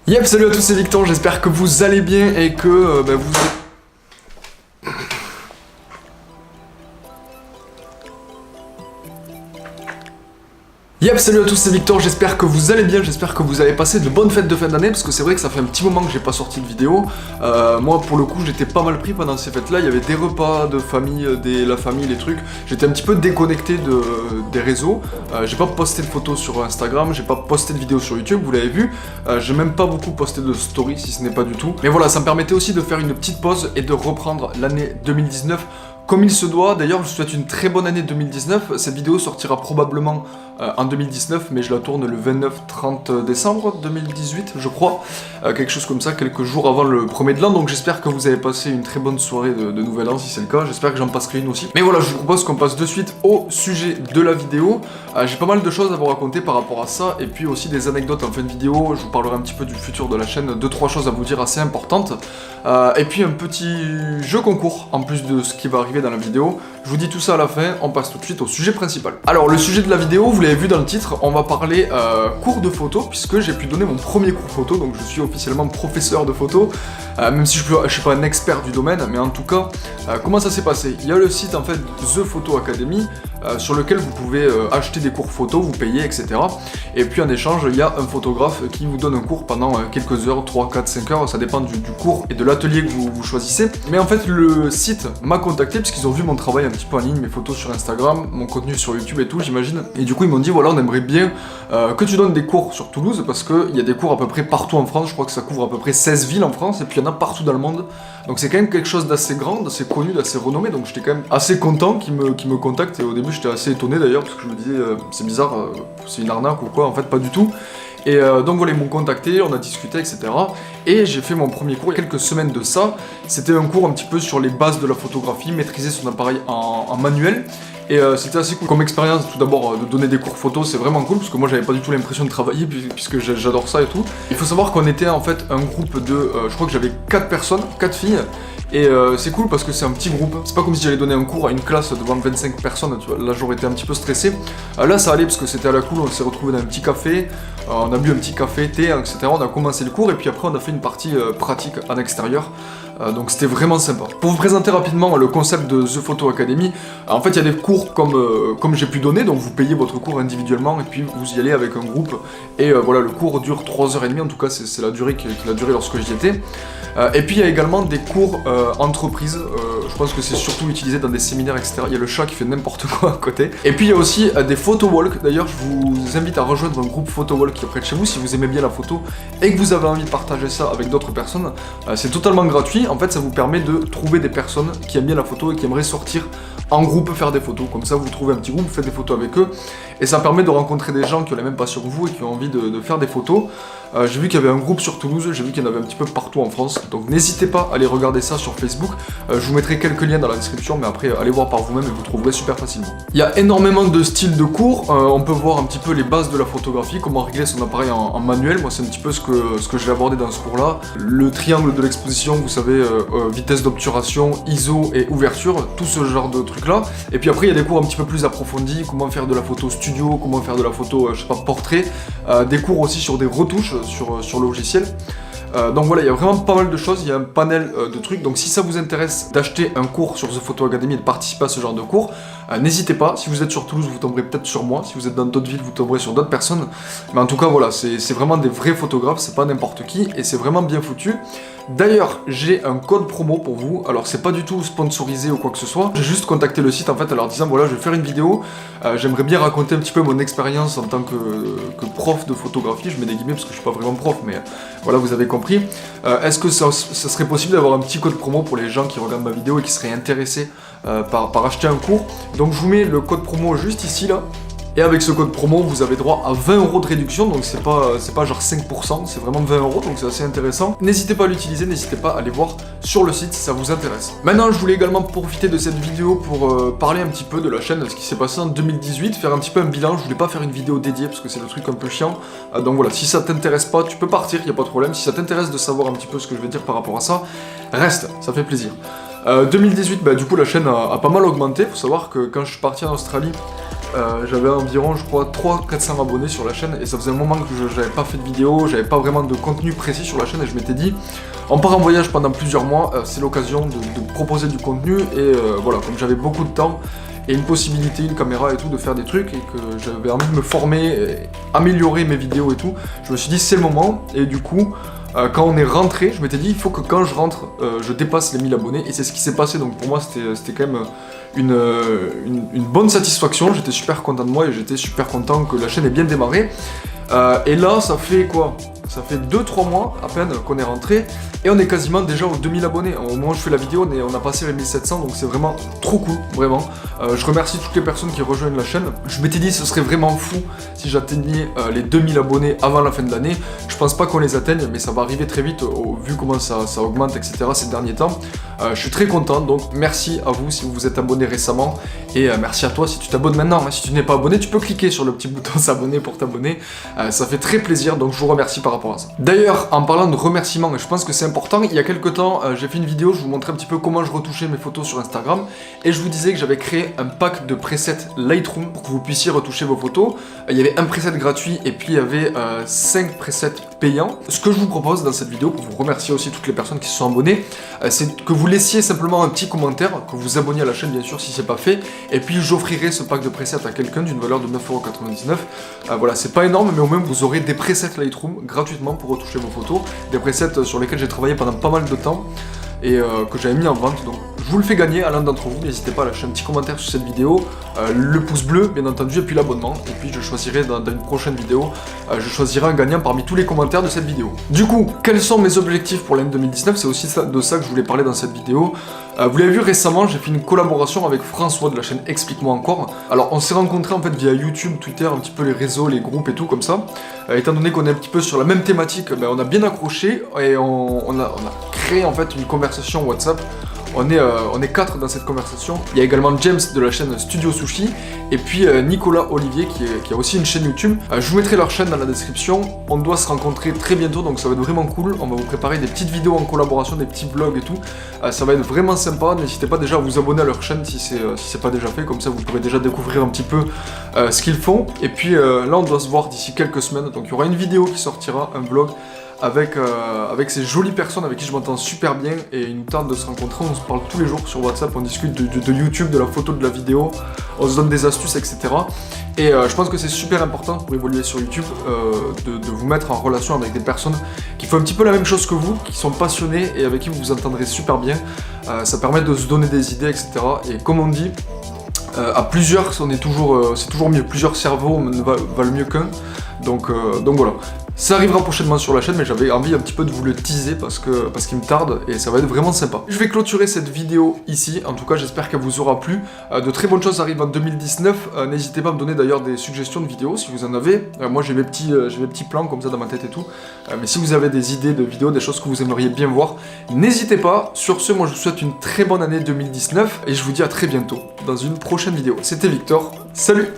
Yep, salut à tous, c'est Victor, j'espère que vous allez bien et que vous... Yep, salut à tous, c'est Victor, j'espère que vous allez bien, j'espère que vous avez passé de bonnes fêtes de fin d'année, parce que c'est vrai que ça fait un petit moment que j'ai pas sorti de vidéo. Moi, pour le coup, j'étais pas mal pris pendant ces fêtes-là, il y avait des repas de famille, la famille, les trucs. J'étais un petit peu déconnecté des réseaux, j'ai pas posté de photos sur Instagram, j'ai pas posté de vidéos sur YouTube, vous l'avez vu. J'ai même pas beaucoup posté de stories, si ce n'est pas du tout. Mais voilà, ça me permettait aussi de faire une petite pause et de reprendre l'année 2019 comme il se doit. D'ailleurs, je vous souhaite une très bonne année 2019. Cette vidéo sortira probablement en 2019, mais je la tourne le 29-30 décembre 2018, je crois. Quelque chose comme ça, quelques jours avant le premier de l'an. Donc j'espère que vous avez passé une très bonne soirée de Nouvel An, si c'est le cas. J'espère que j'en passerai une aussi. Mais voilà, je vous propose qu'on passe de suite au sujet de la vidéo. J'ai pas mal de choses à vous raconter par rapport à ça, et puis aussi des anecdotes en fin de vidéo. Je vous parlerai un petit peu du futur de la chaîne, 2-3 choses à vous dire assez importantes. Et puis un petit jeu concours, en plus de ce qui va arriver dans la vidéo. Je vous dis tout ça à la fin, on passe tout de suite au sujet principal. Alors le sujet de la vidéo, vous l'avez vu dans le titre, on va parler cours de photo, puisque j'ai pu donner mon premier cours photo, donc je suis officiellement professeur de photo, même si je suis pas un expert du domaine, mais en tout cas, comment ça s'est passé? Il y a le site en fait The Photo Academy, sur lequel vous pouvez acheter des cours photo, vous payez, etc. Et puis en échange, il y a un photographe qui vous donne un cours pendant quelques heures, 3, 4, 5 heures, ça dépend du cours et de l'atelier que vous choisissez. Mais en fait, le site m'a contacté, puisqu'ils ont vu mon travail un petit peu en ligne, mes photos sur Instagram, mon contenu sur YouTube et tout, j'imagine. Et du coup, ils m'ont dit, voilà, on aimerait bien que tu donnes des cours sur Toulouse, parce qu'il y a des cours à peu près partout en France, je crois que ça couvre à peu près 16 villes en France, et puis il y en a partout dans le monde. Donc c'est quand même quelque chose d'assez grand, d'assez connu, d'assez renommé, donc j'étais quand même assez content qu'ils me contactent, et au début j'étais assez étonné d'ailleurs, parce que je me disais, c'est bizarre, c'est une arnaque ou quoi, en fait pas du tout. Et donc voilà, ils m'ont contacté, on a discuté, etc. Et j'ai fait mon premier cours il y a quelques semaines de ça. C'était un cours un petit peu sur les bases de la photographie, maîtriser son appareil en manuel. Et c'était assez cool comme expérience, tout d'abord de donner des cours photo, c'est vraiment cool, parce que moi j'avais pas du tout l'impression de travailler, puisque j'adore ça et tout. Il faut savoir qu'on était en fait un groupe de, je crois que j'avais 4 personnes, 4 filles. Et c'est cool parce que c'est un petit groupe, c'est pas comme si j'allais donner un cours à une classe devant 25 personnes, tu vois. Là j'aurais été un petit peu stressé. Là ça allait parce que c'était à la cool, on s'est retrouvés dans un petit café, on a bu un petit café, thé, etc. On a commencé le cours et puis après on a fait une partie pratique en extérieur. Donc c'était vraiment sympa. Pour vous présenter rapidement le concept de The Photo Academy, en fait il y a des cours comme j'ai pu donner, donc vous payez votre cours individuellement et puis vous y allez avec un groupe. Et voilà, le cours dure 3h30, en tout cas c'est la durée qu'il a duré lorsque j'y étais. Et puis il y a également des cours entreprise, je pense que c'est surtout utilisé dans des séminaires, etc. Il y a le chat qui fait n'importe quoi à côté. Et puis il y a aussi des photo walk. D'ailleurs je vous invite à rejoindre un groupe photo walk qui est près de chez vous si vous aimez bien la photo et que vous avez envie de partager ça avec d'autres personnes. C'est totalement gratuit, en fait ça vous permet de trouver des personnes qui aiment bien la photo et qui aimeraient sortir en groupe faire des photos. Comme ça vous trouvez un petit groupe, vous faites des photos avec eux et ça permet de rencontrer des gens qui ont la même passion que vous et qui ont envie de faire des photos. J'ai vu qu'il y avait un groupe sur Toulouse, j'ai vu qu'il y en avait un petit peu partout en France, donc n'hésitez pas à aller regarder ça sur Facebook. Je vous mettrai quelques liens dans la description, mais après allez voir par vous-même et vous trouverez super facilement. Il y a énormément de styles de cours, on peut voir un petit peu les bases de la photographie, comment régler son appareil en manuel. Moi c'est un petit peu ce que je vais aborder dans ce cours là. Le triangle de l'exposition, vous savez, vitesse d'obturation, ISO et ouverture, tout ce genre de trucs là. Et puis après il y a des cours un petit peu plus approfondis, comment faire de la photo studio, comment faire de la photo, je sais pas, portrait, des cours aussi sur des retouches, sur le logiciel. Donc voilà, il y a vraiment pas mal de choses, il y a un panel de trucs, donc si ça vous intéresse d'acheter un cours sur The Photo Academy et de participer à ce genre de cours, n'hésitez pas. Si vous êtes sur Toulouse, vous tomberez peut-être sur moi, si vous êtes dans d'autres villes, vous tomberez sur d'autres personnes, mais en tout cas voilà, c'est vraiment des vrais photographes, c'est pas n'importe qui, et c'est vraiment bien foutu. D'ailleurs, j'ai un code promo pour vous, alors c'est pas du tout sponsorisé ou quoi que ce soit, j'ai juste contacté le site en fait en leur disant voilà, je vais faire une vidéo, j'aimerais bien raconter un petit peu mon expérience en tant que prof de photographie, je mets des guillemets parce que je suis pas vraiment prof, mais voilà, vous avez compris. Est-ce que ça serait possible d'avoir un petit code promo pour les gens qui regardent ma vidéo et qui seraient intéressés par acheter un cours? Donc je vous mets le code promo juste ici là. Et avec ce code promo, vous avez droit à 20 € de réduction, donc c'est pas genre 5%, c'est vraiment 20 €, donc c'est assez intéressant. N'hésitez pas à l'utiliser, n'hésitez pas à aller voir sur le site si ça vous intéresse. Maintenant, je voulais également profiter de cette vidéo pour parler un petit peu de la chaîne, de ce qui s'est passé en 2018, faire un petit peu un bilan. Je voulais pas faire une vidéo dédiée parce que c'est le truc un peu chiant. Donc voilà, si ça t'intéresse pas, tu peux partir, y a pas de problème. Si ça t'intéresse de savoir un petit peu ce que je vais dire par rapport à ça, reste, ça fait plaisir. 2018, du coup la chaîne a pas mal augmenté. Faut savoir que quand je suis parti en Australie, j'avais environ, je crois, 300-400 abonnés sur la chaîne, et ça faisait un moment que j'avais pas fait de vidéo, j'avais pas vraiment de contenu précis sur la chaîne, et je m'étais dit, on part en voyage pendant plusieurs mois, c'est l'occasion de proposer du contenu, et voilà, comme j'avais beaucoup de temps, et une possibilité, une caméra et tout, de faire des trucs, et que j'avais envie de me former, et améliorer mes vidéos et tout, je me suis dit, c'est le moment, et du coup, quand on est rentré, je m'étais dit, il faut que quand je rentre, je dépasse les 1000 abonnés, et c'est ce qui s'est passé, donc pour moi, c'était quand même une bonne satisfaction, j'étais super content de moi, et j'étais super content que la chaîne ait bien démarré. Et là, ça fait quoi? Ça fait 2-3 mois à peine qu'on est rentré, et on est quasiment déjà aux 2000 abonnés. Au moment où je fais la vidéo, on a passé les 1700, donc c'est vraiment trop cool, vraiment. Je remercie toutes les personnes qui rejoignent la chaîne. Je m'étais dit ce serait vraiment fou si j'atteignais les 2000 abonnés avant la fin de l'année. Je pense pas qu'on les atteigne, mais ça va arriver très vite, vu comment ça augmente, etc. ces derniers temps. Je suis très content, donc merci à vous si vous vous êtes abonné récemment, et merci à toi si tu t'abonnes maintenant. Si tu n'es pas abonné, tu peux cliquer sur le petit bouton s'abonner pour t'abonner. Ça fait très plaisir, donc je vous remercie par rapport à ça. D'ailleurs, en parlant de remerciements, et je pense que c'est important, il y a quelques temps, j'ai fait une vidéo, je vous montrais un petit peu comment je retouchais mes photos sur Instagram, et je vous disais que j'avais créé un pack de presets Lightroom pour que vous puissiez retoucher vos photos. Il y avait un preset gratuit, et puis il y avait 5 presets payants. Ce que je vous propose dans cette vidéo, pour vous remercier aussi toutes les personnes qui se sont abonnées, c'est que vous laissiez simplement un petit commentaire, que vous abonniez à la chaîne bien sûr si c'est pas fait, et puis j'offrirai ce pack de presets à quelqu'un d'une valeur de 9,99€. Voilà, c'est pas énorme, mais au moins vous aurez des presets Lightroom gratuitement pour retoucher vos photos, des presets sur lesquels j'ai travaillé pendant pas mal de temps, et que j'avais mis en vente. Donc je vous le fais gagner à l'un d'entre vous. N'hésitez pas à lâcher un petit commentaire sur cette vidéo, le pouce bleu bien entendu, et puis l'abonnement, et puis je choisirai dans une prochaine vidéo, je choisirai un gagnant parmi tous les commentaires de cette vidéo. Du coup, quels sont mes objectifs pour l'année 2019? C'est aussi de ça que je voulais parler dans cette vidéo. Vous l'avez vu récemment, j'ai fait une collaboration avec François de la chaîne Explique-moi encore. Alors on s'est rencontrés en fait via YouTube, Twitter, un petit peu les réseaux, les groupes et tout comme ça. Étant donné qu'on est un petit peu sur la même thématique, on a bien accroché, et on a créé en fait une conversation WhatsApp. On est 4 dans cette conversation. Il y a également James de la chaîne Studio Sushi, et puis Nicolas Olivier qui a aussi une chaîne YouTube. Je vous mettrai leur chaîne dans la description. On doit se rencontrer très bientôt, donc ça va être vraiment cool. On va vous préparer des petites vidéos en collaboration, des petits vlogs et tout. Ça va être vraiment sympa. N'hésitez pas déjà à vous abonner à leur chaîne si c'est pas déjà fait, comme ça vous pourrez déjà découvrir un petit peu ce qu'ils font. Et puis là on doit se voir d'ici quelques semaines, donc il y aura une vidéo qui sortira, un vlog, avec ces jolies personnes avec qui je m'entends super bien, et il nous tarde de se rencontrer. On se parle tous les jours sur WhatsApp, on discute de YouTube, de la photo, de la vidéo, on se donne des astuces, etc. Et je pense que c'est super important pour évoluer sur YouTube, de vous mettre en relation avec des personnes qui font un petit peu la même chose que vous, qui sont passionnés et avec qui vous vous entendrez super bien. Ça permet de se donner des idées, etc. Et comme on dit, à plusieurs, c'est toujours mieux. Plusieurs cerveaux valent mieux qu'un. Donc voilà. Ça arrivera prochainement sur la chaîne, mais j'avais envie un petit peu de vous le teaser parce qu'il me tarde, et ça va être vraiment sympa. Je vais clôturer cette vidéo ici. En tout cas, j'espère qu'elle vous aura plu. De très bonnes choses arrivent en 2019. N'hésitez pas à me donner d'ailleurs des suggestions de vidéos si vous en avez. Moi, j'ai mes petits plans comme ça dans ma tête et tout. Mais si vous avez des idées de vidéos, des choses que vous aimeriez bien voir, n'hésitez pas. Sur ce, moi, je vous souhaite une très bonne année 2019, et je vous dis à très bientôt dans une prochaine vidéo. C'était Victor. Salut!